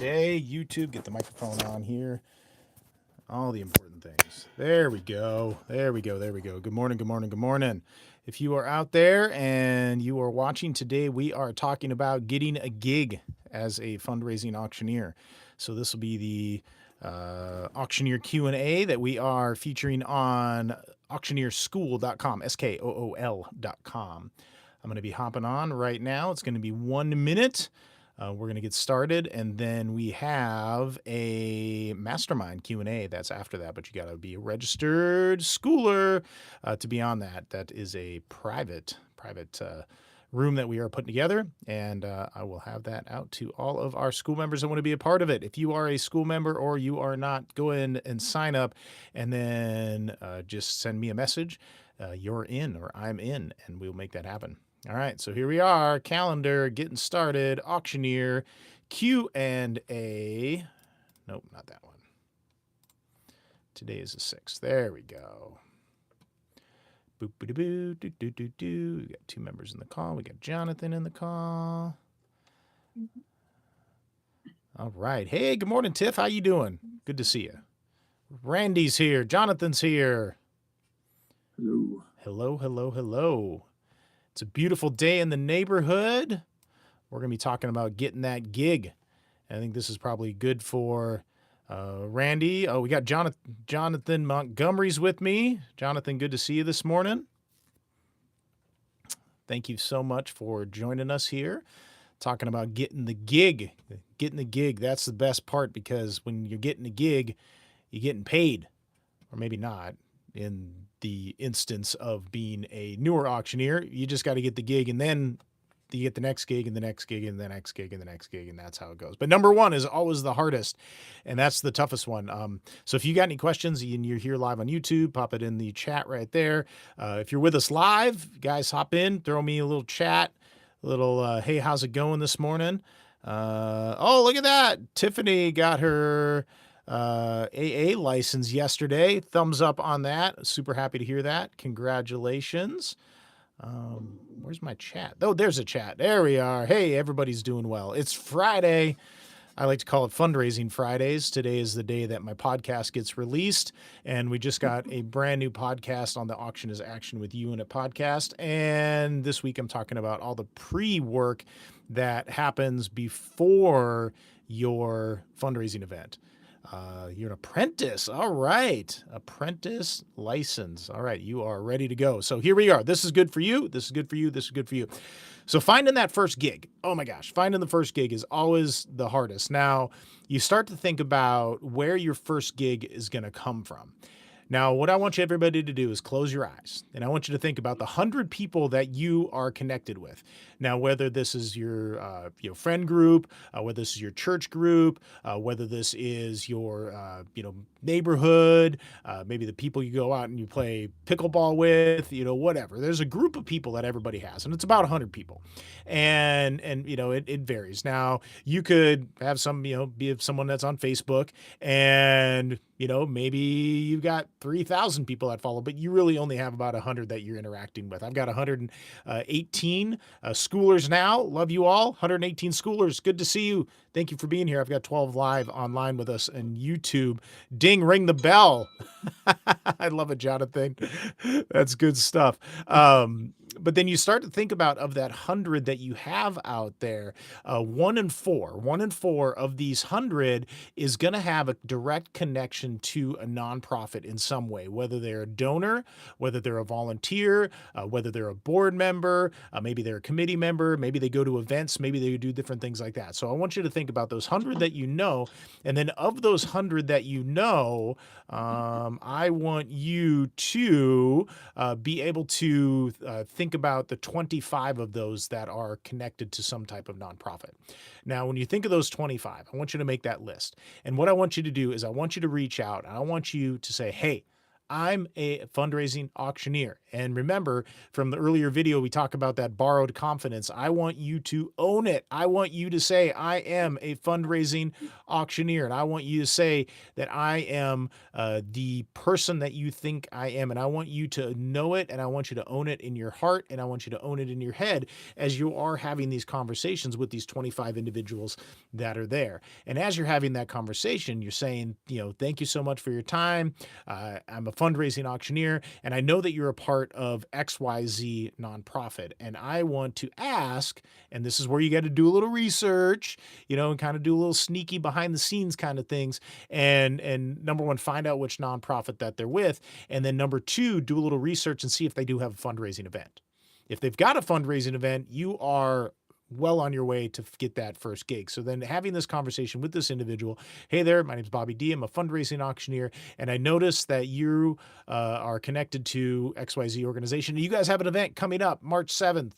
Hey, YouTube, get the microphone on here. All the important things. There we go. There we go. There we go. Good morning. Good morning. Good morning. If you are out there and you are watching today, we are talking about getting a gig as a fundraising auctioneer. So this will be the auctioneer Q&A that we are featuring on auctioneerschool.com, SKOOL.com. I'm going to be hopping on right now. It's going to be 1 minute. We're going to get started, and then we have a mastermind Q&A that's after that, but you got to be a registered schooler to be on that. That is a private room that we are putting together, and I will have that out to all of our school members that want to be a part of it. If you are a school member or you are not, go in and sign up, and then just send me a message. You're in or I'm in, and we'll make that happen. All right, so here we are, calendar, getting started, auctioneer, Q&A. Nope, not that one. Today is the 6th. There we go. Boop, boo, boo, do, do, do, do. We got 2 members in the call. We got Jonathan in the call. All right. Hey, good morning, Tiff. How you doing? Good to see you. Randy's here. Jonathan's here. Hello. Hello, hello, hello. It's a beautiful day in the neighborhood. We're going to be talking about getting that gig. I think this is probably good for Randy. Oh, we got Jonathan Montgomery's with me. Jonathan, good to see you this morning. Thank you so much for joining us here. Talking about getting the gig. Getting the gig, that's the best part, because when you're getting a gig, you're getting paid. Or maybe not. In the instance of being a newer auctioneer, you just got to get the gig, and then you get the next gig and the next gig and the next gig and the next gig, and that's how it goes. But number one is always the hardest, and that's the toughest one. So if you got any questions and you're here live on YouTube, pop it in the chat right there. If you're with us live, guys, hop in, throw me a little chat, a little, hey, how's it going this morning? Oh, look at that. Tiffany got her AA license yesterday. Thumbs up on that. Super happy to hear that. Congratulations. Where's my chat? Oh, there's a chat. There we are. Hey, everybody's doing well. It's Friday. I like to call it Fundraising Fridays. Today is the day that my podcast gets released, and we just got a brand new podcast on the Auction is Action with You in a podcast. And this week I'm talking about all the pre-work that happens before your fundraising event. You're an apprentice. All right. Apprentice license. All right. You are ready to go. So here we are. This is good for you. This is good for you. This is good for you. So finding that first gig. Oh my gosh. Finding the first gig is always the hardest. Now, you start to think about where your first gig is going to come from. Now, what I want you everybody to do is close your eyes, and I want you to think about the 100 people that you are connected with. Now, whether this is your friend group, whether this is your church group, whether this is your neighborhood, maybe the people you go out and you play pickleball with, whatever. There's a group of people that everybody has, and it's about 100 people, and it varies. Now, you could have some be someone that's on Facebook, and maybe you've got 3,000 people that follow, but you really only have about 100 that you're interacting with. I've got 118 schoolers now. Love you all. 118 schoolers. Good to see you. Thank you for being here. I've got 12 live online with us on YouTube. Ding, ring the bell. I love it, Jonathan. That's good stuff. But then you start to think about, of that 100 that you have out there, 1 in 4 of these 100 is going to have a direct connection to a nonprofit in some way, whether they're a donor, whether they're a volunteer, whether they're a board member, maybe they're a committee member, maybe they go to events, maybe they do different things like that. So I want you to think about those 100 that you know, and then of those 100 that you know, I want you to be able to think about the 25 of those that are connected to some type of nonprofit. Now, when you think of those 25, I want you to make that list. And what I want you to do is I want you to reach out and I want you to say, hey, I'm a fundraising auctioneer. And remember, from the earlier video, we talk about that borrowed confidence. I want you to own it. I want you to say, I am a fundraising auctioneer. And I want you to say that I am the person that you think I am. And I want you to know it. And I want you to own it in your heart. And I want you to own it in your head as you are having these conversations with these 25 individuals that are there. And as you're having that conversation, you're saying, thank you so much for your time. I'm a fundraising auctioneer, and I know that you're a part of XYZ nonprofit. And I want to ask, and this is where you got to do a little research, and kind of do a little sneaky behind the scenes kind of things. And number one, find out which nonprofit that they're with. And then number two, do a little research and see if they do have a fundraising event. If they've got a fundraising event, you are well on your way to get that first gig. So then having this conversation with this individual, hey there, my name's Bobby D. I'm a fundraising auctioneer, and I noticed that you are connected to XYZ organization. You guys have an event coming up March 7th,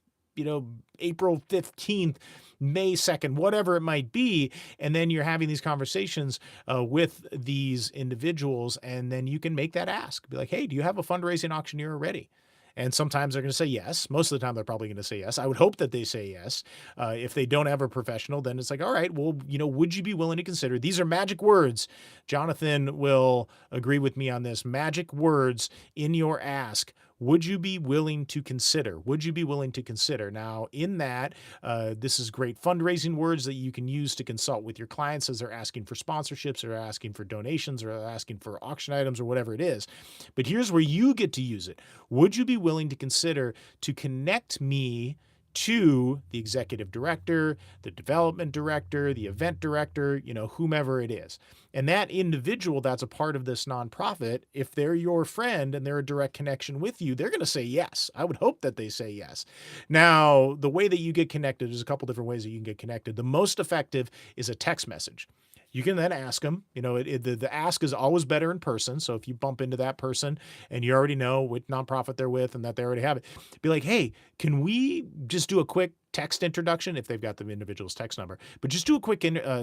April 15th, May 2nd, whatever it might be. And then you're having these conversations with these individuals, and then you can make that ask. Be like, hey, do you have a fundraising auctioneer already? And sometimes they're going to say yes. Most of the time, they're probably going to say yes. I would hope that they say yes. If they don't have a professional, then it's like, all right, well, would you be willing to consider? These are magic words. Jonathan will agree with me on this. Magic words in your ask. Would you be willing to consider? Would you be willing to consider? Now, in that, this is great fundraising words that you can use to consult with your clients as they're asking for sponsorships or asking for donations or asking for auction items or whatever it is. But here's where you get to use it. Would you be willing to consider to connect me to the executive director, the development director, the event director, whomever it is? And that individual that's a part of this nonprofit, if they're your friend and they're a direct connection with you, they're going to say yes. I would hope that they say yes. Now, the way that you get connected, there's a couple different ways that you can get connected. The most effective is a text message. You can then ask them, the ask is always better in person. So if you bump into that person and you already know what nonprofit they're with and that they already have it, be like, hey, can we just do a quick text introduction if they've got the individual's text number, but just do a quick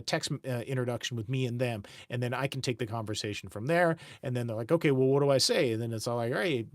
text introduction with me and them. And then I can take the conversation from there. And then they're like, okay, well, what do I say? And then it's all like, all right,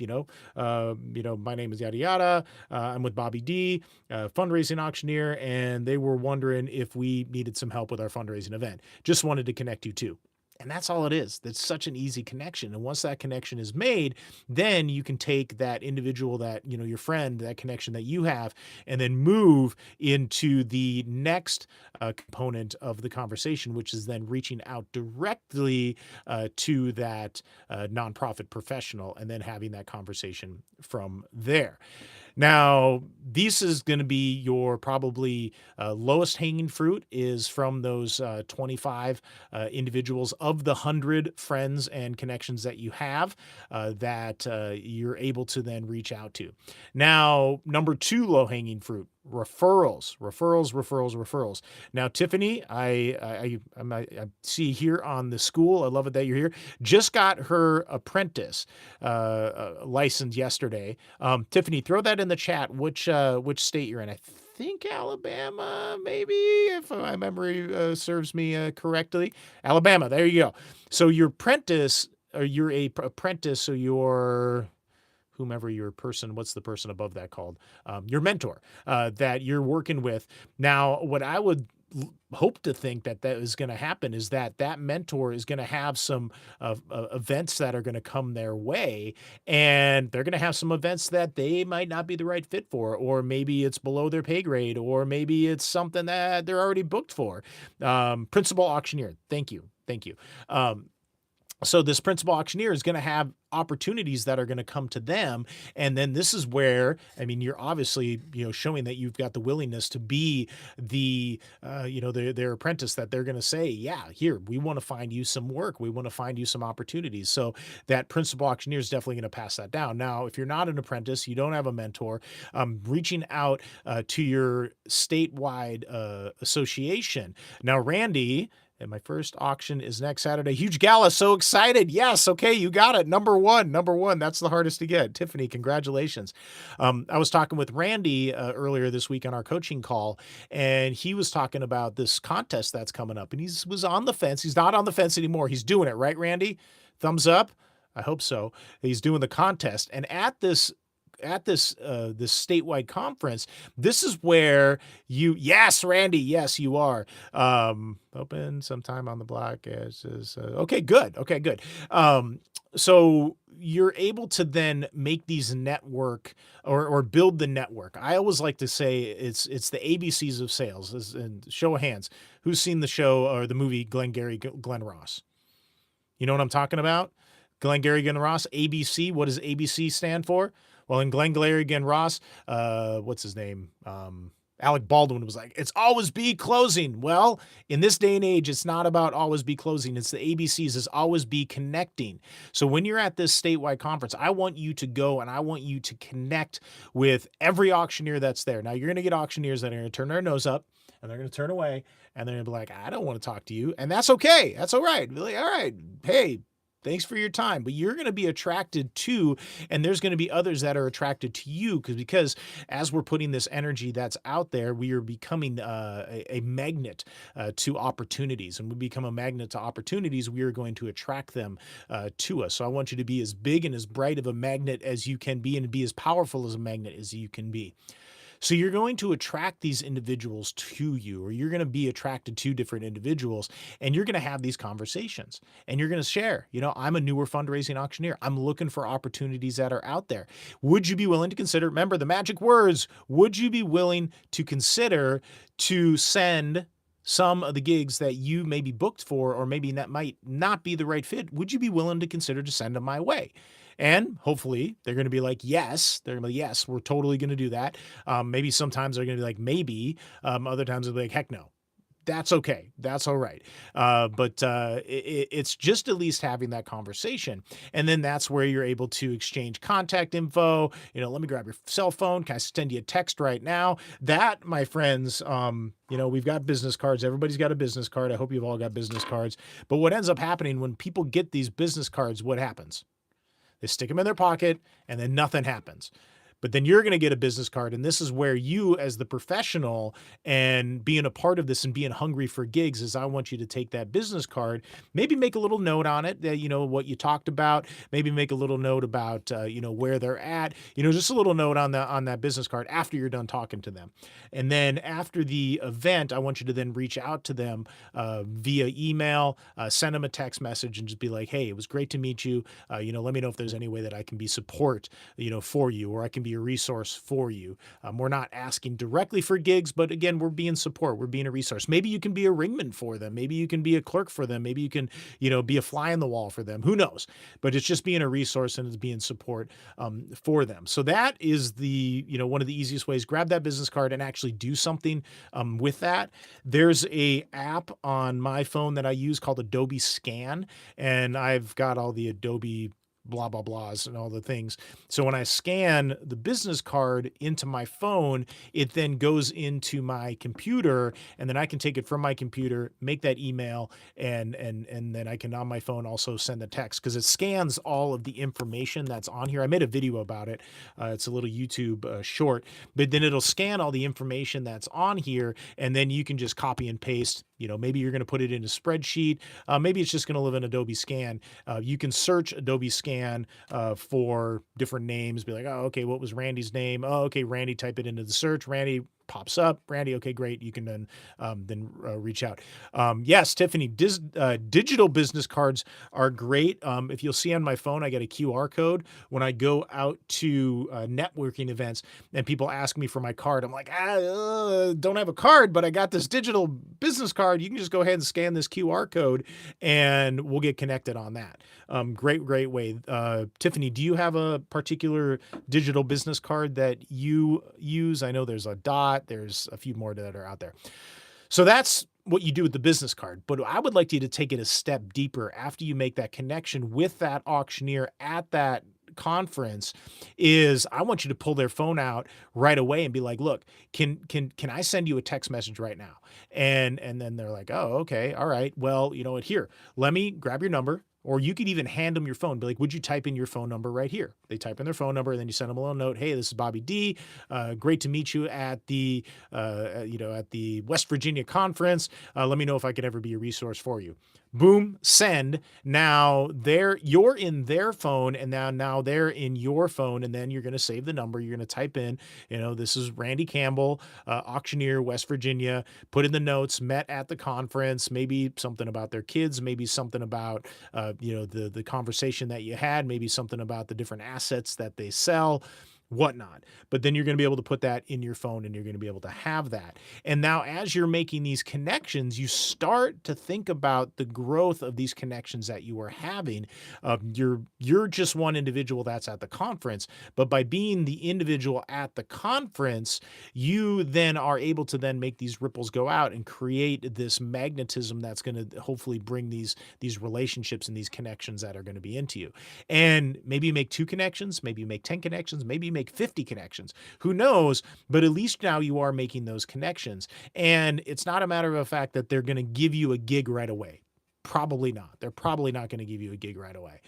my name is yada, yada. I'm with Bobby D, fundraising auctioneer. And they were wondering if we needed some help with our fundraising event. Just wanted to connect you too. And that's all it is. That's such an easy connection. And once that connection is made, then you can take that individual, that, your friend, that connection that you have, and then move into the next component of the conversation, which is then reaching out directly to that nonprofit professional and then having that conversation from there. Now, this is going to be your probably lowest hanging fruit is from those 25 individuals of the 100 friends and connections that you have that you're able to then reach out to. Now, number two low hanging fruit, referrals. Now, Tiffany, I see here on the school, I love it that you're here, just got her apprentice licensed yesterday. Tiffany, throw that in the chat, which state you're in. I think Alabama, maybe, if my memory serves me correctly. Alabama, there you go. So your apprentice, or you're a apprentice, so you're whomever your person, what's the person above that called? Your mentor that you're working with. Now, what I would hope to think that is going to happen is that mentor is going to have some events that are going to come their way, and they're going to have some events that they might not be the right fit for, or maybe it's below their pay grade, or maybe it's something that they're already booked for. Principal auctioneer. Thank you. So this principal auctioneer is going to have opportunities that are going to come to them. And then this is where, you're obviously, showing that you've got the willingness to be the, their apprentice, that they're going to say, yeah, here, we want to find you some work. We want to find you some opportunities. So that principal auctioneer is definitely going to pass that down. Now, if you're not an apprentice, you don't have a mentor, reaching out to your statewide association. Now, Randy, and my first auction is next Saturday. Huge gala. So excited. Yes. Okay. You got it. Number one. That's the hardest to get. Tiffany, congratulations. I was talking with Randy earlier this week on our coaching call, and he was talking about this contest that's coming up, and he was on the fence. He's not on the fence anymore. He's doing it, right, Randy? Thumbs up. I hope so. He's doing the contest, and this statewide conference, this is where yes, Randy, yes, you are. Open sometime on the block. Okay, good. Okay, good. So you're able to then make these network or build the network. I always like to say it's the ABCs of sales. And show of hands, who's seen the show or the movie Glengarry Glen Ross? You know what I'm talking about? Glengarry Glen Ross, ABC. What does ABC stand for? Well, in Glengarry Glen Ross, what's his name? Alec Baldwin was like, it's always be closing. Well, in this day and age, it's not about always be closing. It's the ABCs, is always be connecting. So when you're at this statewide conference, I want you to go and I want you to connect with every auctioneer that's there. Now, you're going to get auctioneers that are going to turn their nose up and they're going to turn away and they're going to be like, I don't want to talk to you. And that's okay. That's all right. Be like, all right. Hey, thanks for your time. But you're going to be attracted to, and there's going to be others that are attracted to you because as we're putting this energy that's out there, we are becoming a magnet to opportunities. And we become a magnet to opportunities, we are going to attract them to us. So I want you to be as big and as bright of a magnet as you can be and be as powerful as a magnet as you can be. So you're going to attract these individuals to you, or you're going to be attracted to different individuals, and you're going to have these conversations and you're going to share, I'm a newer fundraising auctioneer. I'm looking for opportunities that are out there. Would you be willing to consider, remember the magic words, would you be willing to consider to send some of the gigs that you may be booked for, or maybe that might not be the right fit? Would you be willing to consider to send them my way? And hopefully they're going to be like, yes, yes, we're totally going to do that. Maybe sometimes they're going to be like, maybe. Other times they'll be like, heck no. That's okay. That's all right. But it's just at least having that conversation. And then that's where you're able to exchange contact info. Let me grab your cell phone. Can I send you a text right now? That, my friends, we've got business cards. Everybody's got a business card. I hope you've all got business cards. But what ends up happening when people get these business cards, what happens? They stick them in their pocket and then nothing happens. But then you're going to get a business card. And this is where you, as the professional and being a part of this and being hungry for gigs, is I want you to take that business card, maybe make a little note on it that, what you talked about, maybe make a little note about, where they're at, just a little note on that business card after you're done talking to them. And then after the event, I want you to then reach out to them via email, send them a text message and just be like, hey, it was great to meet you. Let me know if there's any way that I can be support, for you, or I can be a resource for you. We're not asking directly for gigs, but again, we're being support. We're being a resource. Maybe you can be a ringman for them. Maybe you can be a clerk for them. Maybe you can, be a fly in the wall for them. Who knows? But it's just being a resource and it's being support for them. So that is the, one of the easiest ways. Grab that business card and actually do something with that. There's a app on my phone that I use called Adobe Scan, and I've got all the Adobe blah, blah, blahs and all the things. So when I scan the business card into my phone, it then goes into my computer, and then I can take it from my computer, make that email, and then I can on my phone also send the text, because it scans all of the information that's on here. I made a video about it. It's a little YouTube short, but then it'll scan all the information that's on here, and then you can just copy and paste. Maybe you're going to put it in a spreadsheet. Maybe it's just going to live in Adobe Scan. You can search Adobe Scan for different names. Be like, oh, okay, what was Randy's name? Oh, okay, Randy, type it into the search. Randy pops up. Randy, okay, great. You can then reach out. Yes, Tiffany, digital business cards are great. If you'll see on my phone, I get a QR code when I go out to networking events and people ask me for my card. I'm like, don't have a card, but I got this digital business card. You can just go ahead and scan this QR code and we'll get connected on that. Great way. Tiffany, do you have a particular digital business card that you use? I know there's a Dot. There's a few more that are out there. So that's what you do with the business card. But I would like you to take it a step deeper after you make that connection with that auctioneer at that conference. Is I want you to pull their phone out right away and be like, look, can I send you a text message right now? And then they're like, oh, okay. All right. Well, you know what, here, let me grab your number. Or you could even hand them your phone. Be like, would you type in your phone number right here? They type in their phone number, and then you send them a little note. Hey, this is Bobby D. Great to meet you at the at the West Virginia conference. Let me know if I could ever be a resource for you. Boom, send. Now you're in their phone, and now they're in your phone, and then you're going to save the number. You're going to type in, this is Randy Campbell, auctioneer, West Virginia. Put in the notes, met at the conference, maybe something about their kids, maybe something about the conversation that you had, maybe something about the different assets that they sell, whatnot. But then you're going to be able to put that in your phone, and you're going to be able to have that. And now as you're making these connections, you start to think about the growth of these connections that you are having. You're just one individual that's at the conference, but by being the individual at the conference, you then are able to then make these ripples go out and create this magnetism that's going to hopefully bring these relationships and these connections that are going to be into you. And maybe you make 2 connections, maybe you make 10 connections, maybe you make 50 connections. Who knows? But at least now you are making those connections. And it's not a matter of the fact that they're going to give you a gig right away. Probably not. They're probably not going to give you a gig right away.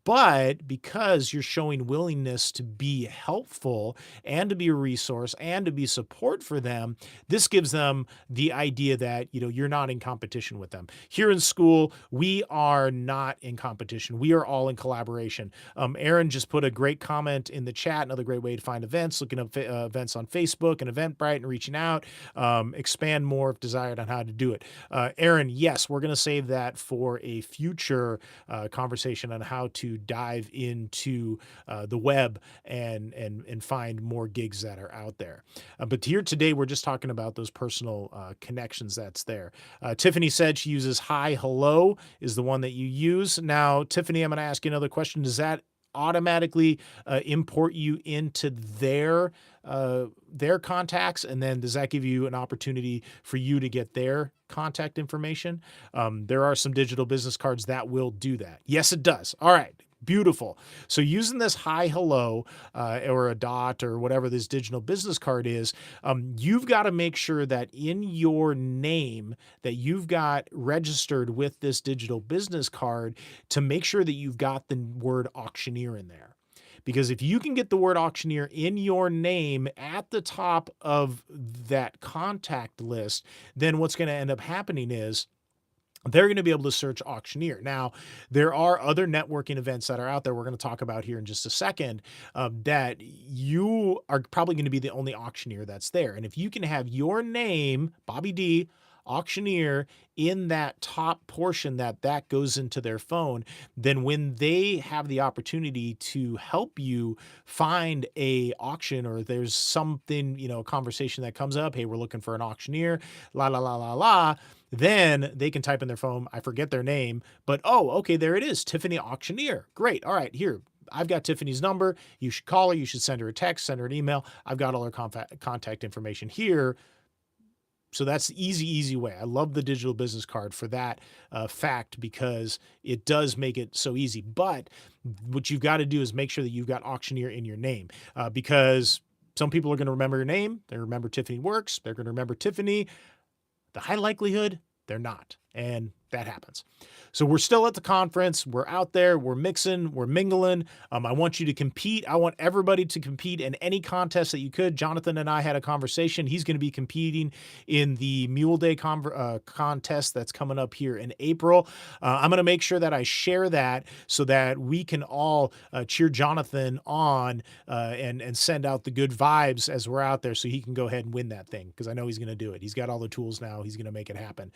But because you're showing willingness to be helpful and to be a resource and to be support for them, this gives them the idea that, you're not in competition with them. Here in school, we are not in competition. We are all in collaboration. Aaron just put a great comment in the chat. Another great way to find events, looking up events on Facebook and Eventbrite and reaching out. Expand more if desired on how to do it. Aaron, yes, we're going to save that for a future conversation on how to dive into the web and find more gigs that are out there. But here today, we're just talking about those personal connections that's there. Tiffany said she uses hi, hello is the one that you use. Now, Tiffany, I'm going to ask you another question. Does that automatically import you into their contacts, and then does that give you an opportunity for you to get their contact information? There are some digital business cards that will do that. Yes, it does. All right. Beautiful. So using this hi, hello, or a dot or whatever this digital business card is, you've got to make sure that in your name that you've got registered with this digital business card to make sure that you've got the word auctioneer in there. Because if you can get the word auctioneer in your name at the top of that contact list, then what's going to end up happening is they're going to be able to search auctioneer. Now, there are other networking events that are out there we're going to talk about here in just a second that you are probably going to be the only auctioneer that's there. And if you can have your name, Bobby D, auctioneer, in that top portion that goes into their phone, then when they have the opportunity to help you find a auction, or there's something, a conversation that comes up, hey, we're looking for an auctioneer, la, la, la, la, la, then they can type in their phone, I forget their name, but oh, okay, there it is, Tiffany Auctioneer. Great. All right, here, I've got Tiffany's number. You should call her. You should send her a text, send her an email. I've got all her contact information here. So that's the easy way. I love the digital business card for that fact, because it does make it so easy. But what you've got to do is make sure that you've got auctioneer in your name, because some people are going to remember your name. They remember Tiffany Works. They're going to remember Tiffany. The high likelihood, they're not. And that happens. So we're still at the conference. We're out there. We're mixing. We're mingling. I want you to compete. I want everybody to compete in any contest that you could. Jonathan and I had a conversation. He's going to be competing in the Mule Day contest that's coming up here in April. I'm going to make sure that I share that so that we can all cheer Jonathan on and send out the good vibes as we're out there, so he can go ahead and win that thing, because I know he's going to do it. He's got all the tools now. He's going to make it happen.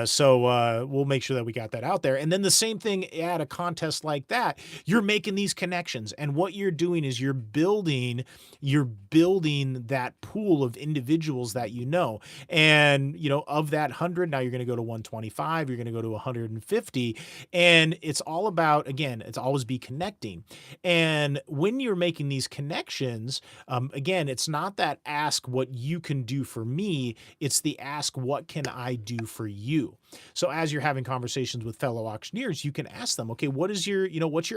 So we'll make sure that we got that out there. And then the same thing at a contest like that, you're making these connections. And what you're doing is you're building that pool of individuals that you know. And, of that 100, now you're going to go to 125, you're going to go to 150. And it's all about, again, it's always be connecting. And when you're making these connections, again, it's not that ask what you can do for me, it's the ask what can I do for you. So as you're having conversations with fellow auctioneers, you can ask them, okay, what's your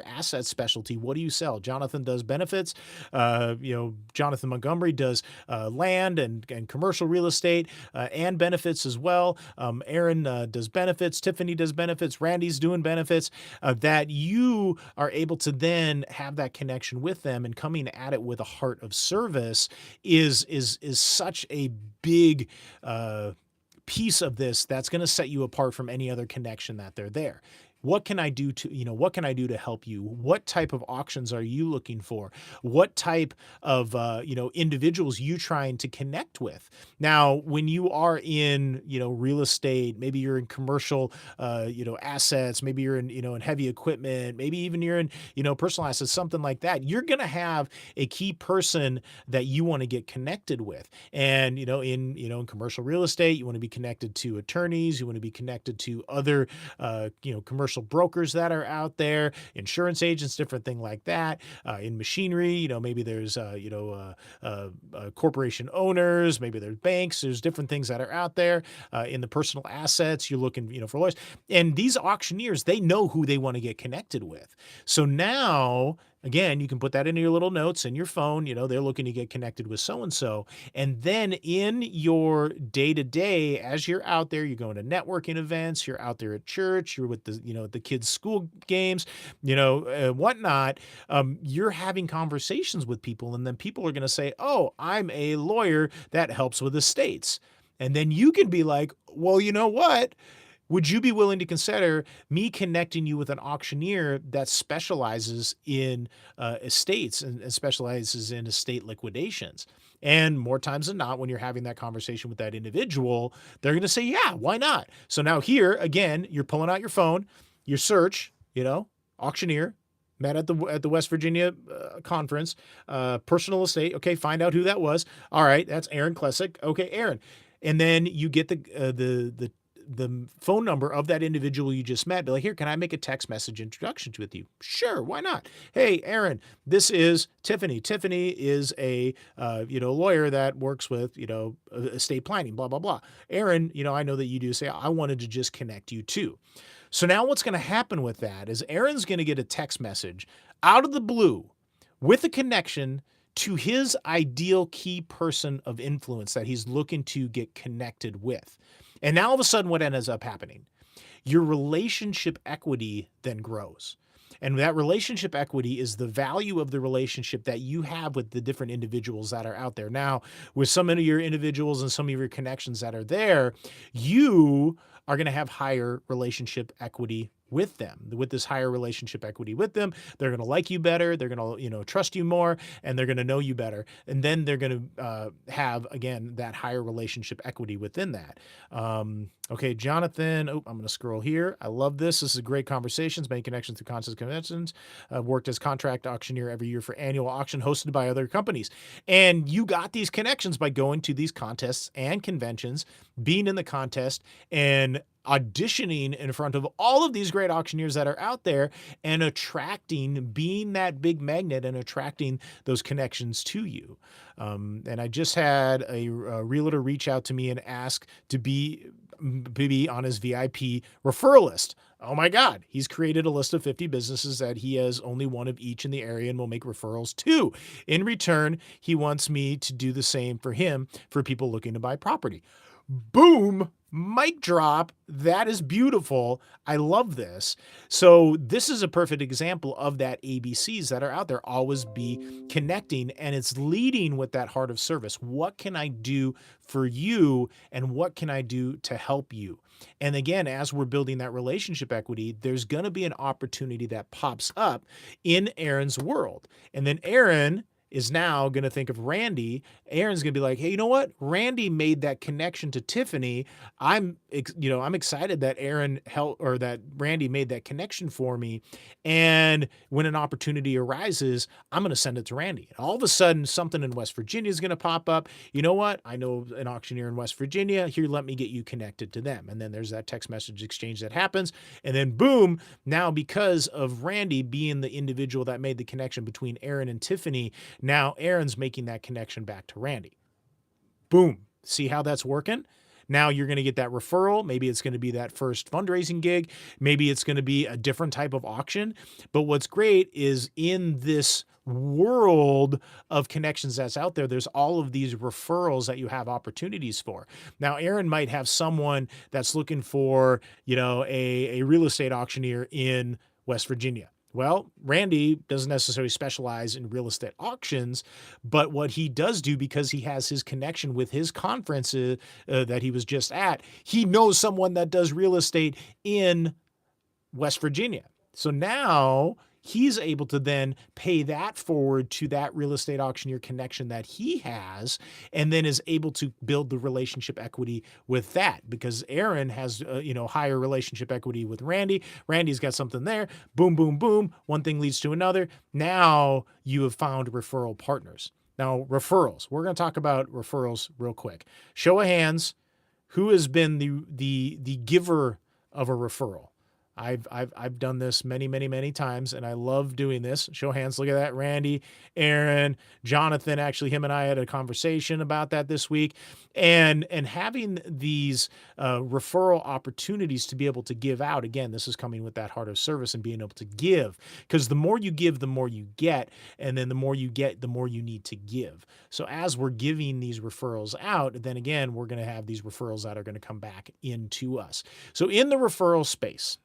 asset specialty? What do you sell? Jonathan does benefits. Jonathan Montgomery does land and commercial real estate and benefits as well. Aaron does benefits. Tiffany does benefits. Randy's doing benefits. That you are able to then have that connection with them, and coming at it with a heart of service is such a big piece of this that's going to set you apart from any other connection that they're there. What can I do to help you? What type of auctions are you looking for? What type of individuals you trying to connect with? Now, when you are in real estate, maybe you're in commercial assets, maybe you're in heavy equipment, maybe even you're in personal assets, something like that. You're gonna have a key person that you want to get connected with, and in commercial real estate, you want to be connected to attorneys, you want to be connected to other commercial brokers that are out there, insurance agents, different thing like that. In machinery, maybe there's corporation owners, maybe there's banks, there's different things that are out there. In the personal assets, you're looking for lawyers, and these auctioneers, they know who they want to get connected with. So now, again, you can put that into your little notes in your phone. They're looking to get connected with so-and-so. And then in your day-to-day, as you're out there, you're going to networking events, you're out there at church, you're with the kids' school games, whatnot. You're having conversations with people, and then people are going to say, oh, I'm a lawyer that helps with estates. And then you can be like, well, you know what? Would you be willing to consider me connecting you with an auctioneer that specializes in estates and specializes in estate liquidations? And more times than not, when you're having that conversation with that individual, they're going to say, yeah, why not? So now here, again, you're pulling out your phone, your search, auctioneer, met at the West Virginia conference, personal estate. Okay, find out who that was. All right, that's Aaron Klesick. Okay, Aaron. And then you get the phone number of that individual you just met. Be like, here, can I make a text message introduction with you? Sure, why not? Hey, Aaron, this is Tiffany. Tiffany is a lawyer that works with estate planning, blah blah blah. Aaron, I know that you do. Say, I wanted to just connect you too. So now what's going to happen with that is Aaron's going to get a text message out of the blue with a connection to his ideal key person of influence that he's looking to get connected with. And now all of a sudden, what ends up happening? Your relationship equity then grows. And that relationship equity is the value of the relationship that you have with the different individuals that are out there. Now, with some of your individuals and some of your connections that are there, you are going to have higher relationship equity with them. With this higher relationship equity with them, they're going to like you better, they're going to trust you more, and they're going to know you better. And then they're going to have, again, that higher relationship equity within that. Okay, Jonathan, I'm going to scroll here. I love this. This is a great conversations, making connections through contests, conventions. I've worked as contract auctioneer every year for annual auction hosted by other companies. And you got these connections by going to these contests and conventions, being in the contest, and auditioning in front of all of these great auctioneers that are out there, and being that big magnet and attracting those connections to you. And I just had a realtor reach out to me and ask to be on his VIP referral list. Oh my God, he's created a list of 50 businesses that he has only one of each in the area and will make referrals to. In return, he wants me to do the same for him for people looking to buy property. Boom, mic drop. That is beautiful. I love this. So this is a perfect example of that ABCs that are out there. Always be connecting, and it's leading with that heart of service. What can I do for you, and what can I do to help you? And again, as we're building that relationship equity, there's going to be an opportunity that pops up in Aaron's world. And then Aaron is now going to think of Randy. Aaron's going to be like, hey, you know what? Randy made that connection to Tiffany. I'm excited that that Randy made that connection for me. And when an opportunity arises, I'm going to send it to Randy. And all of a sudden, something in West Virginia is going to pop up. You know what? I know an auctioneer in West Virginia. Here, let me get you connected to them. And then there's that text message exchange that happens. And then boom, now because of Randy being the individual that made the connection between Aaron and Tiffany, now Aaron's making that connection back to Randy. Boom. See how that's working? Now you're going to get that referral. Maybe it's going to be that first fundraising gig. Maybe it's going to be a different type of auction. But what's great is in this world of connections that's out there, there's all of these referrals that you have opportunities for. Now, Aaron might have someone that's looking for, a real estate auctioneer in West Virginia. Well, Randy doesn't necessarily specialize in real estate auctions, but what he does do, because he has his connection with his conference that he was just at, he knows someone that does real estate in West Virginia. So now he's able to then pay that forward to that real estate auctioneer connection that he has, and then is able to build the relationship equity with that, because Aaron has, higher relationship equity with Randy. Randy's got something there. Boom, boom, boom. One thing leads to another. Now you have found referral partners. Now, referrals. We're going to talk about referrals real quick. Show of hands. Who has been the giver of a referral? I've done this many, many, many times, and I love doing this. Show hands. Look at that. Randy, Aaron, Jonathan. Actually, him and I had a conversation about that this week, and having these referral opportunities to be able to give out. Again, this is coming with that heart of service and being able to give, because the more you give, the more you get, and then the more you get, the more you need to give. So as we're giving these referrals out, then again, we're going to have these referrals that are going to come back into us. So in the referral space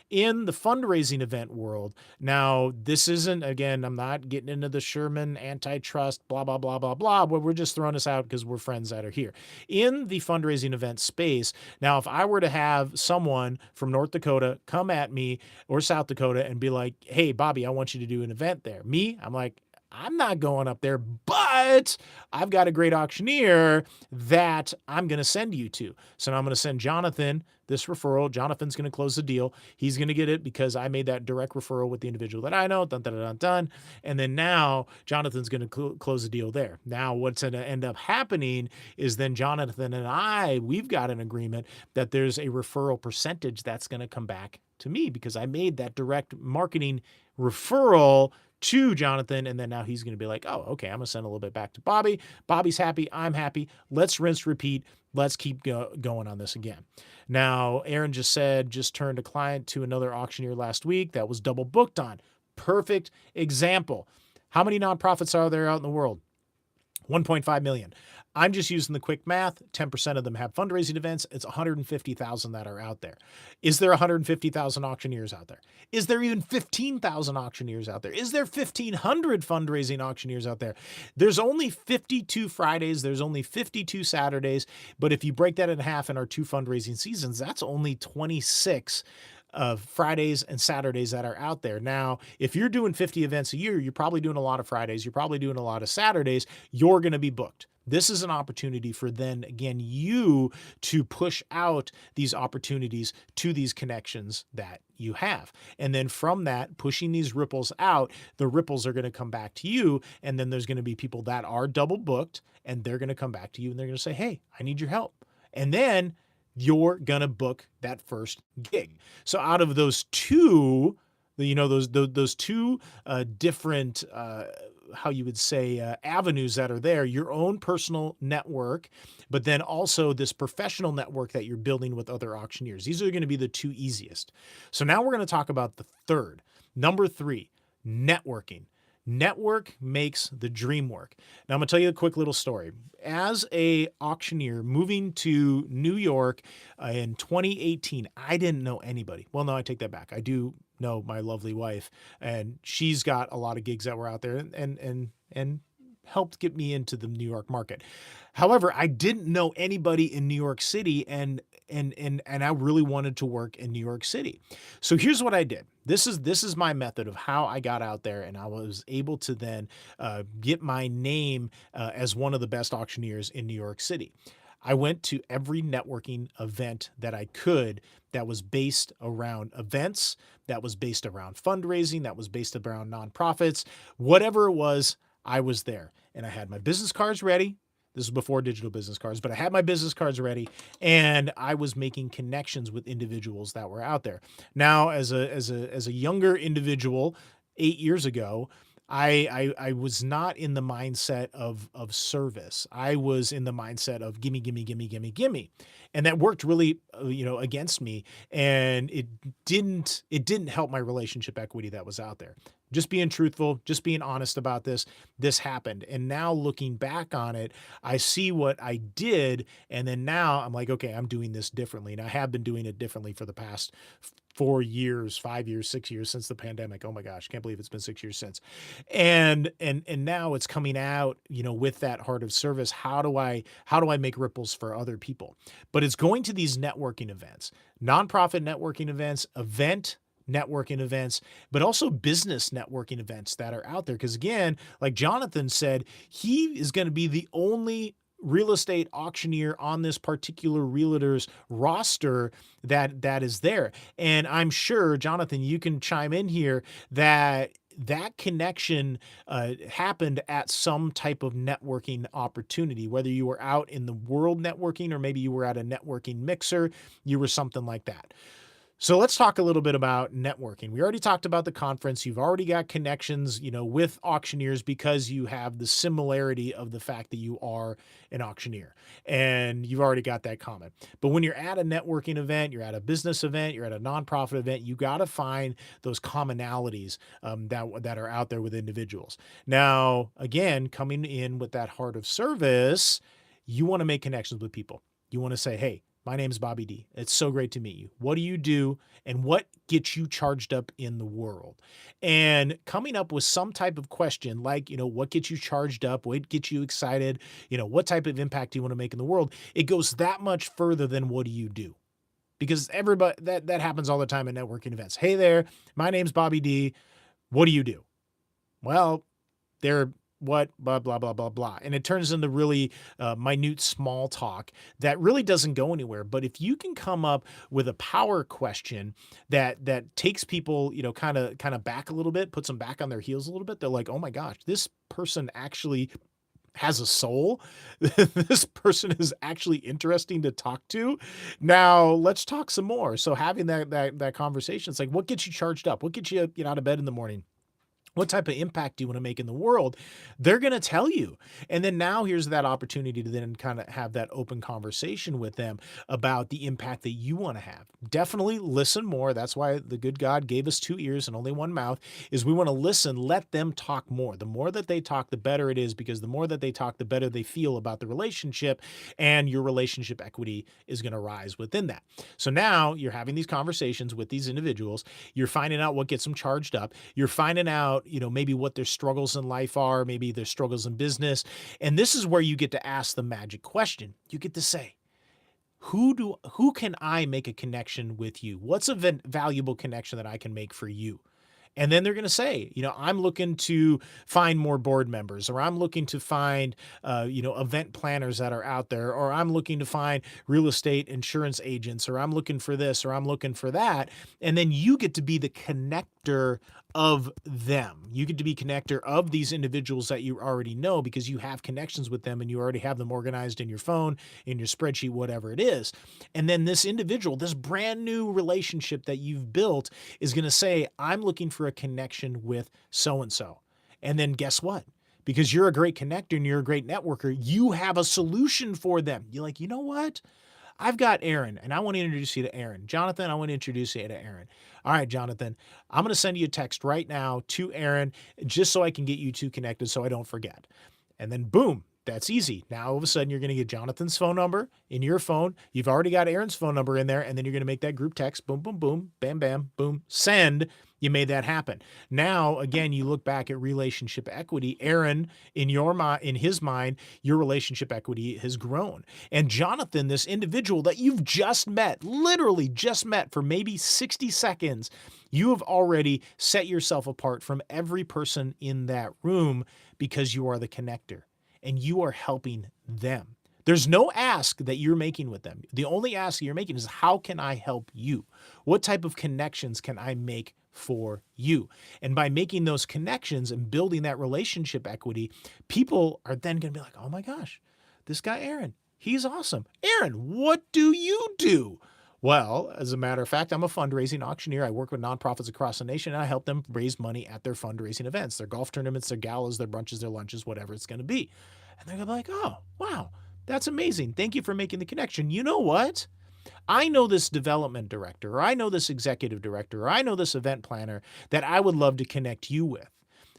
in the fundraising event world. Now, this isn't, again, I'm not getting into the Sherman antitrust, blah, blah, blah, blah, blah, but we're just throwing this out because we're friends that are here. In the fundraising event space, now, if I were to have someone from North Dakota come at me or South Dakota and be like, hey, Bobby, I want you to do an event there. I'm like, I'm not going up there, but I've got a great auctioneer that I'm going to send you to. So now I'm going to send Jonathan this referral. Jonathan's going to close the deal. He's going to get it because I made that direct referral with the individual that I know. Dun, dun, dun, dun. And then now Jonathan's going to close the deal there. Now what's going to end up happening is then Jonathan and we've got an agreement that there's a referral percentage that's going to come back to me because I made that direct marketing referral to Jonathan, and then now he's going to be like, oh, okay, I'm going to send a little bit back to Bobby. Bobby's happy. I'm happy. Let's rinse, repeat. Let's keep going on this again. Now, Aaron just turned a client to another auctioneer last week that was double booked on. Perfect example. How many nonprofits are there out in the world? 1.5 million. I'm just using the quick math. 10% of them have fundraising events. It's 150,000 that are out there. Is there 150,000 auctioneers out there? Is there even 15,000 auctioneers out there? Is there 1,500 fundraising auctioneers out there? There's only 52 Fridays. There's only 52 Saturdays. But if you break that in half in our 2 fundraising seasons, that's only 26 of Fridays and Saturdays that are out there. Now, if you're doing 50 events a year, you're probably doing a lot of Fridays. You're probably doing a lot of Saturdays. You're going to be booked. This is an opportunity for then, again, you to push out these opportunities to these connections that you have. And then from that, pushing these ripples out, the ripples are going to come back to you. And then there's going to be people that are double booked, and they're going to come back to you and they're going to say, hey, I need your help. And then you're going to book that first gig. So out of those two, those two different, how you would say, avenues that are there, your own personal network, but then also this professional network that you're building with other auctioneers. These are going to be the 2 easiest. So now we're going to talk about the third. Number 3, networking. Network makes the dream work. Now I'm going to tell you a quick little story. As a auctioneer moving to New York in 2018, I didn't know anybody. Well, no, I take that back. I do know my lovely wife, and she's got a lot of gigs that were out there and helped get me into the New York market. However, I didn't know anybody in New York City, and I really wanted to work in New York City. So here's what I did. This is my method of how I got out there, and I was able to then get my name as one of the best auctioneers in New York City. I went to every networking event that I could that was based around events, that was based around fundraising, that was based around nonprofits, whatever it was, I was there. And I had my business cards ready. This is before digital business cards, but I had my business cards ready, and I was making connections with individuals that were out there. Now, as a younger individual, 8 years ago, I was not in the mindset of service. I was in the mindset of gimme, gimme, gimme, gimme, gimme. And that worked really, against me. And it didn't help my relationship equity that was out there. Just being truthful, just being honest about this happened. And now looking back on it, I see what I did. And then now I'm like, okay, I'm doing this differently. And I have been doing it differently for the past 4 years, 5 years, 6 years since the pandemic. Oh my gosh, can't believe it's been 6 years since. And now it's coming out, with that heart of service. How do I make ripples for other people? But it's going to these networking events, nonprofit networking events, event networking events, but also business networking events that are out there. Because again, like Jonathan said, he is going to be the only real estate auctioneer on this particular realtor's roster that is there. And I'm sure, Jonathan, you can chime in here that connection happened at some type of networking opportunity, whether you were out in the world networking or maybe you were at a networking mixer, you were something like that. So let's talk a little bit about networking. We already talked about the conference. You've already got connections, with auctioneers because you have the similarity of the fact that you are an auctioneer and you've already got that common. But when you're at a networking event, you're at a business event, you're at a nonprofit event, you got to find those commonalities that are out there with individuals. Now, again, coming in with that heart of service, you want to make connections with people. You want to say, hey, my name's Bobby D. It's so great to meet you. What do you do and what gets you charged up in the world? And coming up with some type of question like, what gets you charged up? What gets you excited? What type of impact do you want to make in the world? It goes that much further than what do you do? Because everybody that happens all the time at networking events. Hey there, my name's Bobby D. What do you do? Well, they're what, blah, blah, blah, blah, blah. And it turns into really minute small talk that really doesn't go anywhere. But if you can come up with a power question that takes people, kind of back a little bit, puts them back on their heels a little bit, they're like, oh my gosh, this person actually has a soul. This person is actually interesting to talk to. Now let's talk some more. So having that conversation, it's like, what gets you charged up? What gets you, out of bed in the morning? What type of impact do you want to make in the world? They're going to tell you. And then now here's that opportunity to then kind of have that open conversation with them about the impact that you want to have. Definitely listen more. That's why the good God gave us 2 ears and only 1 mouth, is we want to listen, let them talk more. The more that they talk, the better it is, because the more that they talk, the better they feel about the relationship, and your relationship equity is going to rise within that. So now you're having these conversations with these individuals. You're finding out what gets them charged up. You're finding out, maybe what their struggles in life are, maybe their struggles in business. And this is where you get to ask the magic question. You get to say, who can I make a connection with you? What's a valuable connection that I can make for you? And then they're going to say, I'm looking to find more board members, or I'm looking to find, event planners that are out there, or I'm looking to find real estate insurance agents, or I'm looking for this, or I'm looking for that. And then you get to be the connector of them. You get to be connector of these individuals that you already know because you have connections with them and you already have them organized in your phone, in your spreadsheet, whatever it is. And then this individual, this brand new relationship that you've built is going to say, I'm looking for a connection with so-and-so. And then guess what? Because you're a great connector and you're a great networker, you have a solution for them. You're like, you know what? I've got Aaron, and I want to introduce you to Aaron. Jonathan, I want to introduce you to Aaron. All right, Jonathan, I'm going to send you a text right now to Aaron just so I can get you two connected so I don't forget. And then boom, that's easy. Now, all of a sudden, you're going to get Jonathan's phone number in your phone. You've already got Aaron's phone number in there, and then you're going to make that group text. Boom, boom, boom, bam, bam, boom, send. You made that happen. Now, again, you look back at relationship equity. Aaron, in his mind, your relationship equity has grown. And Jonathan, this individual that you've just met, literally just met for maybe 60 seconds, you have already set yourself apart from every person in that room because you are the connector and you are helping them. There's no ask that you're making with them. The only ask you're making is, how can I help you? What type of connections can I make for you? And by making those connections and building that relationship equity, people are then going to be like, oh my gosh, this guy Aaron, he's awesome. Aaron, what do you do? Well, as a matter of fact, I'm a fundraising auctioneer. I work with nonprofits across the nation, and I help them raise money at their fundraising events, their golf tournaments, their galas, their brunches, their lunches, whatever it's going to be. And they're going to be like, oh, wow, that's amazing. Thank you for making the connection. You know what? I know this development director, or I know this executive director, or I know this event planner that I would love to connect you with.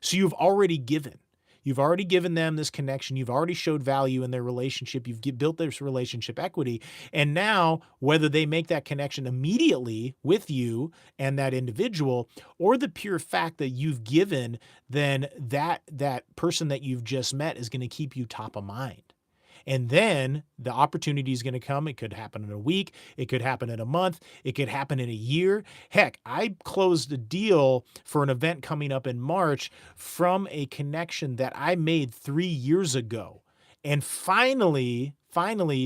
So you've already given. You've already given them this connection. You've already showed value in their relationship. You've built this relationship equity. And now, whether they make that connection immediately with you and that individual, or the pure fact that you've given, then that person that you've just met is going to keep you top of mind. And then the opportunity is going to come. It could happen in a week. It could happen in a month. It could happen in a year. Heck, I closed a deal for an event coming up in March from a connection that I made 3 years ago. And finally,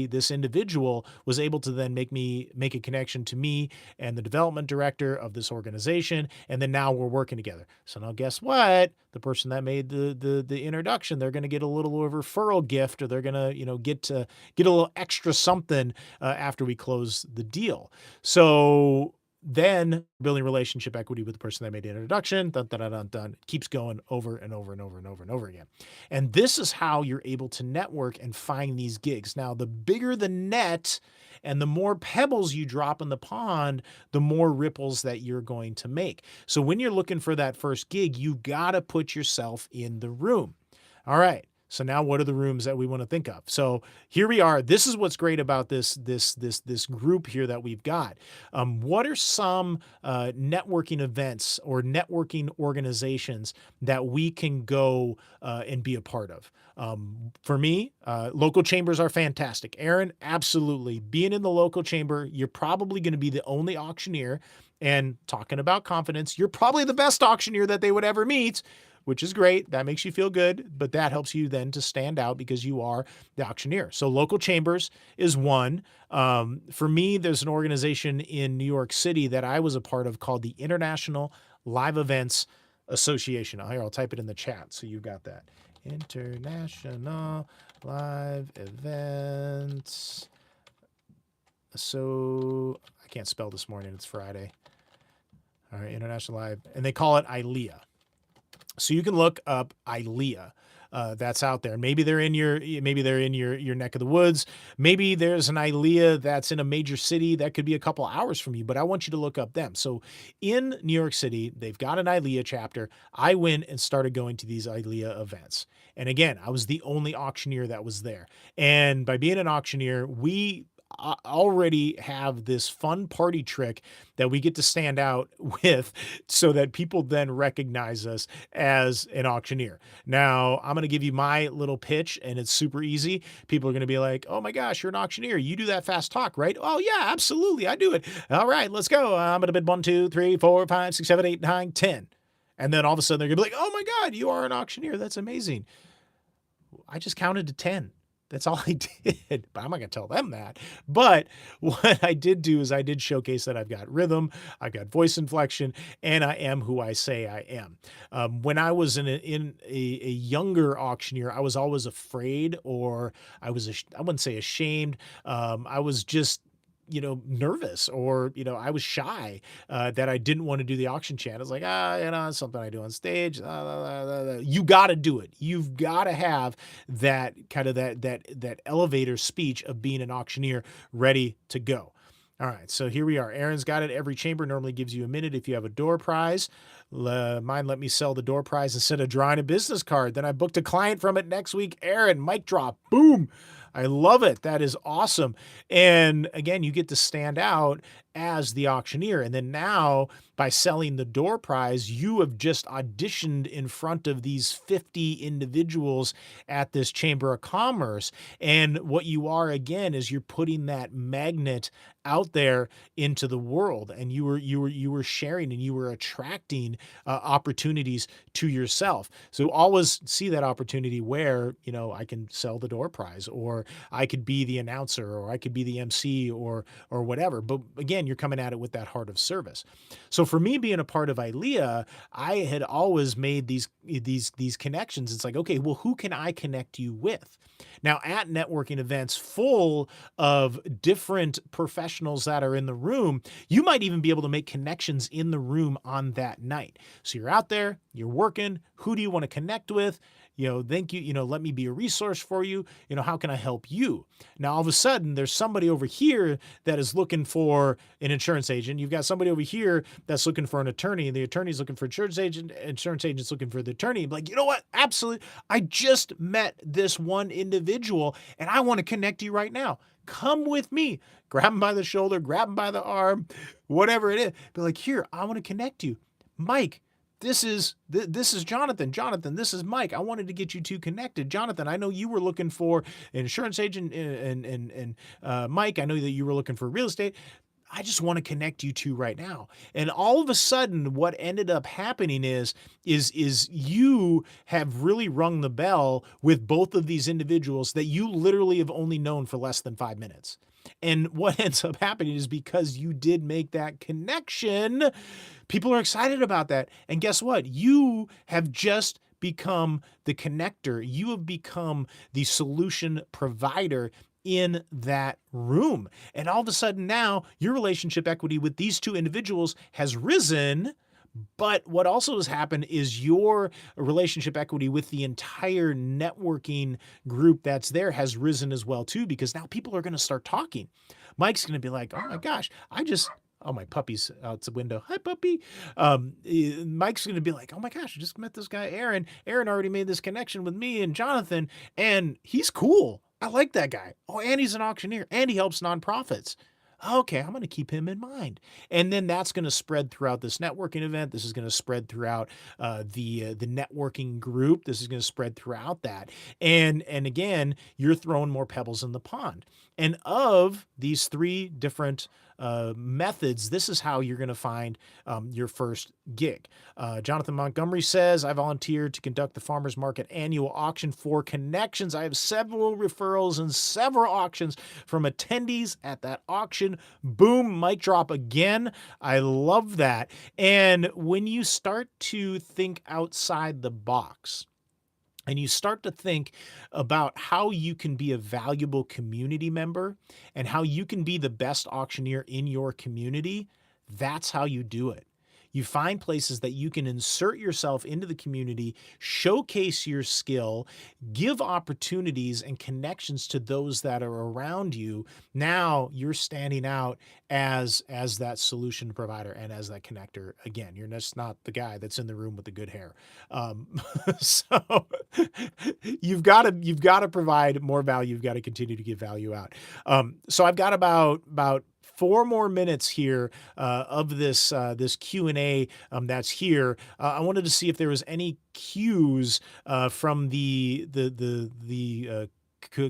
this individual was able to then make a connection to me and the development director of this organization. And then now we're working together. So now guess what? The person that made the introduction, they're going to get a little referral gift, or they're going to, get a little extra something after we close the deal. So then building relationship equity with the person that made the introduction, dun, dun, dun, dun, dun, keeps going over and over and over and over and over again. And this is how you're able to network and find these gigs. Now, the bigger the net and the more pebbles you drop in the pond, the more ripples that you're going to make. So when you're looking for that first gig, you got to put yourself in the room. All right. So now what are the rooms that we want to think of? So here we are. This is what's great about this group here that we've got. What are some networking events or networking organizations that we can go and be a part of? For me, local chambers are fantastic. Aaron, absolutely. Being in the local chamber, you're probably going to be the only auctioneer. And talking about confidence, you're probably the best auctioneer that they would ever meet, which is great. That makes you feel good, but that helps you then to stand out because you are the auctioneer. So local chambers is one. For me, there's an organization in New York City that I was a part of called the International Live Events Association. Here, I'll type it in the chat so you got that. International Live Events. So I can't spell this morning. It's Friday. All right, International Live, and they call it ILEA. So you can look up ILEA. That's out there. Maybe they're in your neck of the woods. Maybe there's an ILEA that's in a major city that could be a couple hours from you, but I want you to look up them. So in New York City, they've got an ILEA chapter. I went and started going to these ILEA events. And again, I was the only auctioneer that was there. And by being an auctioneer, we already have this fun party trick that we get to stand out with so that people then recognize us as an auctioneer. Now, I'm going to give you my little pitch, and it's super easy. People are going to be like, oh my gosh, you're an auctioneer. You do that fast talk, right? Oh yeah, absolutely. I do it. All right, let's go. I'm going to bid 1, 2, 3, 4, 5, 6, 7, 8, 9, 10. And then all of a sudden they're going to be like, oh my God, you are an auctioneer. That's amazing. I just counted to 10. That's all I did, but I'm not going to tell them that. But what I did do is I did showcase that I've got rhythm, I've got voice inflection, and I am who I say I am. When I was in a younger auctioneer, I was always afraid, or I wouldn't say ashamed. I was just nervous, or, I was shy, that I didn't want to do the auction chant. It's like, it's something I do on stage. You got to do it. You've got to have that kind of that elevator speech of being an auctioneer ready to go. All right, so here we are. Aaron's got it. Every chamber normally gives you a minute if you have a door prize. Mine let me sell the door prize instead of drawing a business card. Then I booked a client from it next week. Aaron, mic drop. Boom. I love it. That is awesome. And again, you get to stand out as the auctioneer. And then now, by selling the door prize, you have just auditioned in front of these 50 individuals at this Chamber of Commerce. And what you are, again, is you're putting that magnet out there into the world, and you were sharing, and you were attracting opportunities to yourself. So always see that opportunity where, I can sell the door prize, or I could be the announcer, or I could be the MC, or whatever. But again, you're coming at it with that heart of service. So for me being a part of ILEA, I had always made these connections. It's like, okay, well, who can I connect you with? Now, at networking events full of different professionals that are in the room, you might even be able to make connections in the room on that night. So you're out there, you're working. Who do you want to connect with? Thank you. Let me be a resource for you. How can I help you? Now, all of a sudden, there's somebody over here that is looking for an insurance agent. You've got somebody over here that's looking for an attorney, and the attorney's looking for insurance agent's looking for the attorney. Like, you know what? Absolutely. I just met this one individual, and I want to connect you right now. Come with me. Grab him by the shoulder, grab him by the arm, whatever it is. Be like, here, I want to connect you. Mike, this is Jonathan. Jonathan, this is Mike. I wanted to get you two connected. Jonathan, I know you were looking for an insurance agent, and Mike, I know that you were looking for real estate. I just want to connect you two right now. And all of a sudden, what ended up happening is you have really rung the bell with both of these individuals that you literally have only known for less than 5 minutes. And what ends up happening is because you did make that connection, people are excited about that. And guess what? You have just become the connector. You have become the solution provider in that room. And all of a sudden now your relationship equity with these two individuals has risen. But what also has happened is your relationship equity with the entire networking group that's there has risen as well too, because now people are going to start talking. Mike's going to be like, oh my gosh, oh, my puppy's out the window. Hi, puppy. Mike's going to be like, oh my gosh, I just met this guy, Aaron. Aaron already made this connection with me and Jonathan, and he's cool. I like that guy. Oh, and he's an auctioneer, and he helps nonprofits. Okay, I'm going to keep him in mind. And then that's going to spread throughout this networking event. This is going to spread throughout the networking group. This is going to spread throughout that. And again, you're throwing more pebbles in the pond. And of these three different methods, this is how you're going to find your first gig. Jonathan Montgomery says, I volunteered to conduct the farmers market annual auction for connections. I have several referrals and several auctions from attendees at that auction. Boom, mic drop again. I love that. And when you start to think outside the box, and you start to think about how you can be a valuable community member and how you can be the best auctioneer in your community, that's how you do it. You find places that you can insert yourself into the community, showcase your skill, give opportunities and connections to those that are around you. Now you're standing out as that solution provider and as that connector. Again, you're just not the guy that's in the room with the good hair. So you've got to provide more value. You've got to continue to give value out. So I've got about 4 more minutes here of this Q&A that's here. I wanted to see if there was any cues from the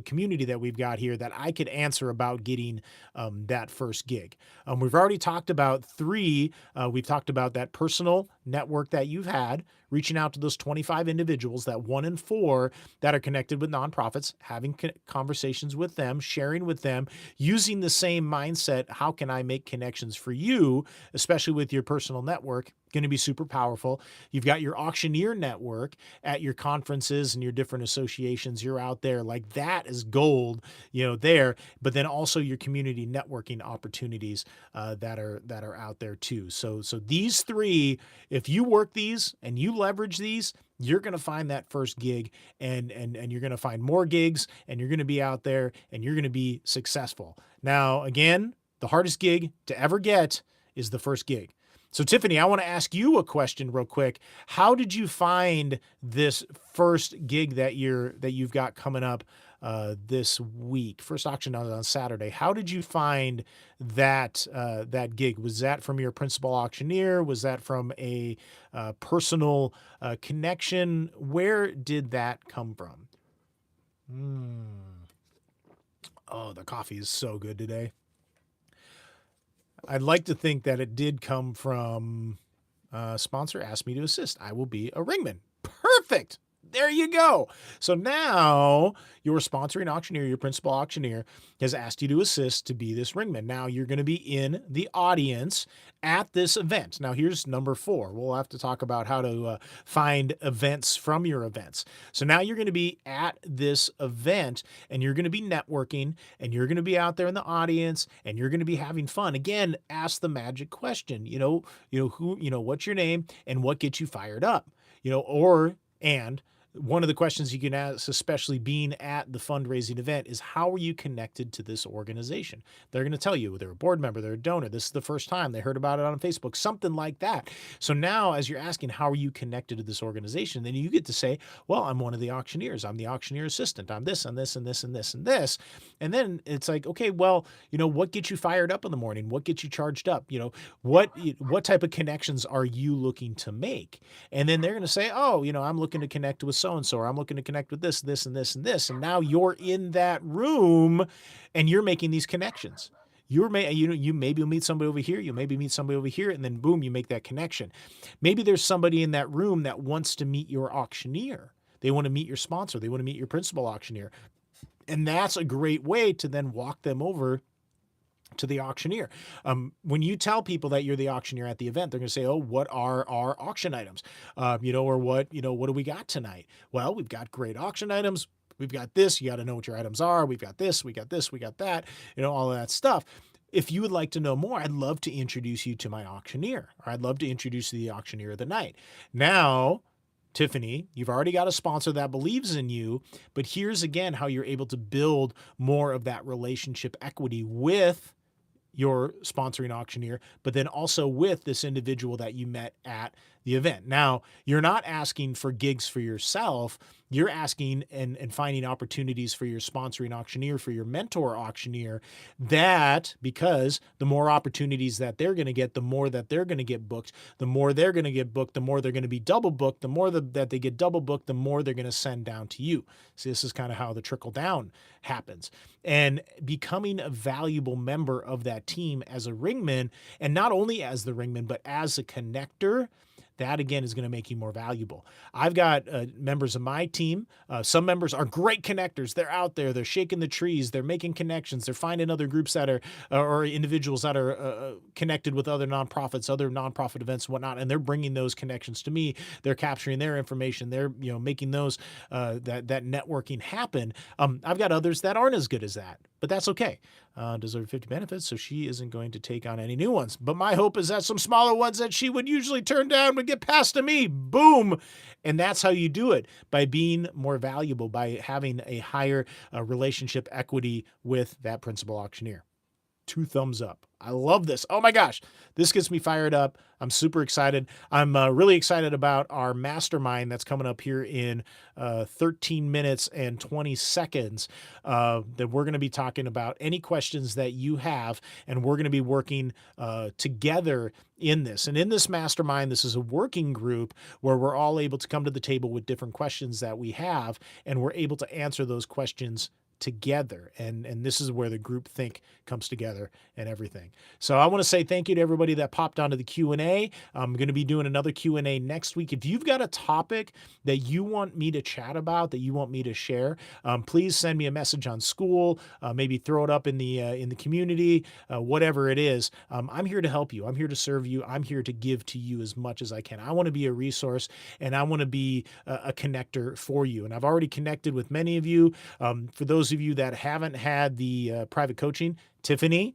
community that we've got here that I could answer about getting that first gig. We've already talked about 3. We've talked about that personal network that you've had, reaching out to those 25 individuals, that 1 in 4 that are connected with nonprofits, having conversations with them, sharing with them, using the same mindset. How can I make connections for you, especially with your personal network? Going to be super powerful. You've got your auctioneer network at your conferences and your different associations. You're out there, like that is gold, there. But then also your community networking opportunities that are out there too. So these 3, if you work these and you leverage these, you're going to find that first gig, and you're going to find more gigs, and you're going to be out there and you're going to be successful. Now, again, the hardest gig to ever get is the first gig. So Tiffany, I want to ask you a question real quick. How did you find this first gig that you've got coming up this week? First auction on Saturday. How did you find that gig? Was that from your principal auctioneer? Was that from a personal connection? Where did that come from? Oh, the coffee is so good today. I'd like to think that it did come from sponsor asked me to assist. I will be a ringman. Perfect. There you go. So now your sponsoring auctioneer, your principal auctioneer, has asked you to assist to be this ringman. Now you're going to be in the audience at this event. Now here's number 4. We'll have to talk about how to find events from your events. So now you're going to be at this event and you're going to be networking and you're going to be out there in the audience and you're going to be having fun. Again, ask the magic question, what's your name and what gets you fired up, and one of the questions you can ask, especially being at the fundraising event, is how are you connected to this organization? They're going to tell you they're a board member, they're a donor. This is the first time they heard about it on Facebook, something like that. So now, as you're asking, how are you connected to this organization? Then you get to say, well, I'm one of the auctioneers. I'm the auctioneer assistant. I'm this and this and this and this and this. And then it's like, okay, well, what gets you fired up in the morning? What gets you charged up? What type of connections are you looking to make? And then they're going to say, oh, I'm looking to connect with so-and-so, or I'm looking to connect with this, this, and this, and this. And now you're in that room and you're making these connections. You maybe you'll meet somebody over here, you maybe meet somebody over here, and then boom, you make that connection. Maybe there's somebody in that room that wants to meet your auctioneer. They want to meet your sponsor. They want to meet your principal auctioneer. And that's a great way to then walk them over to the auctioneer. When you tell people that you're the auctioneer at the event, they're going to say, oh, what are our auction items? Or what do we got tonight? Well, we've got great auction items. We've got this. You got to know what your items are. We've got this. We got this. We got that. All of that stuff. If you would like to know more, I'd love to introduce you to my auctioneer, or I'd love to introduce you to the auctioneer of the night. Now, Tiffany, you've already got a sponsor that believes in you, but here's again how you're able to build more of that relationship equity with your sponsoring auctioneer, but then also with this individual that you met at the event. Now, you're not asking for gigs for yourself. You're asking and finding opportunities for your sponsoring auctioneer, for your mentor auctioneer, that because the more opportunities that they're going to get, the more that they're going to get booked, the more they're going to get booked, the more they're going to be double booked, the more that they get double booked, the more they're going to send down to you. So this is kind of how the trickle down happens. And becoming a valuable member of that team as a ringman, and not only as the ringman, but as a connector, that again is going to make you more valuable. I've got members of my team. Some members are great connectors. They're out there, they're shaking the trees, they're making connections, they're finding other groups that are, or individuals that are connected with other nonprofits, other nonprofit events and whatnot, and they're bringing those connections to me. They're capturing their information. They're making those that networking happen. I've got others that aren't as good as that, but that's okay. Deserve 50 benefits, so she isn't going to take on any new ones. But my hope is that some smaller ones that she would usually turn down would get passed to me. Boom. And that's how you do it, by being more valuable, by having a higher relationship equity with that principal auctioneer. 2 thumbs up. I love this. Oh my gosh, this gets me fired up. I'm super excited. I'm really excited about our mastermind that's coming up here in 13 minutes and 20 seconds that we're going to be talking about any questions that you have, and we're going to be working together in this. And in this mastermind, this is a working group where we're all able to come to the table with different questions that we have, and we're able to answer those questions together. And this is where the group think comes together and everything. So I want to say thank you to everybody that popped onto the Q&A. I'm going to be doing another Q&A next week. If you've got a topic that you want me to chat about, that you want me to share, please send me a message on School, maybe throw it up in the community, whatever it is. I'm here to help you. I'm here to serve you. I'm here to give to you as much as I can. I want to be a resource, and I want to be a connector for you. And I've already connected with many of you. For those of you that haven't had the private coaching, Tiffany,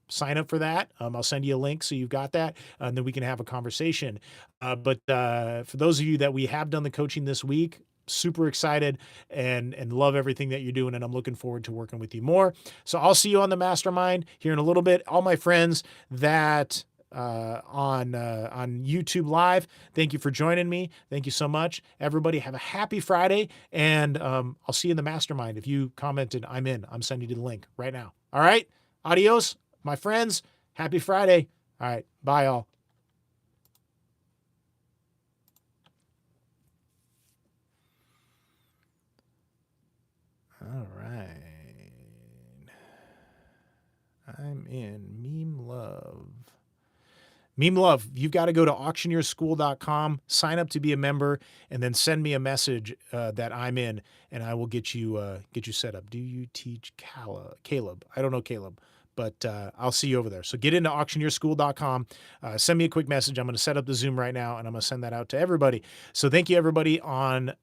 sign up for that. I'll send you a link so you've got that, and then we can have a conversation. But for those of you that we have done the coaching this week, super excited and love everything that you're doing, and I'm looking forward to working with you more. So I'll see you on the mastermind here in a little bit. All my friends that on YouTube Live, thank you for joining me. Thank you so much. Everybody have a happy Friday, and I'll see you in the mastermind. If you commented, I'm in. I'm sending you the link right now. All right. Adios, my friends. Happy Friday. All right. Bye, all. All right. I'm in Meme Love. Meme love, you've got to go to auctioneerschool.com, sign up to be a member, and then send me a message that I'm in, and I will get you set up. Do you teach Caleb? I don't know Caleb, but I'll see you over there. So get into auctioneerschool.com. Send me a quick message. I'm going to set up the Zoom right now, and I'm going to send that out to everybody. So thank you, everybody, on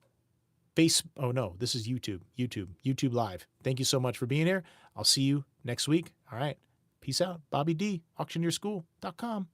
oh no, this is YouTube Live. Thank you so much for being here. I'll see you next week. All right. Peace out. Bobby D, auctioneerschool.com.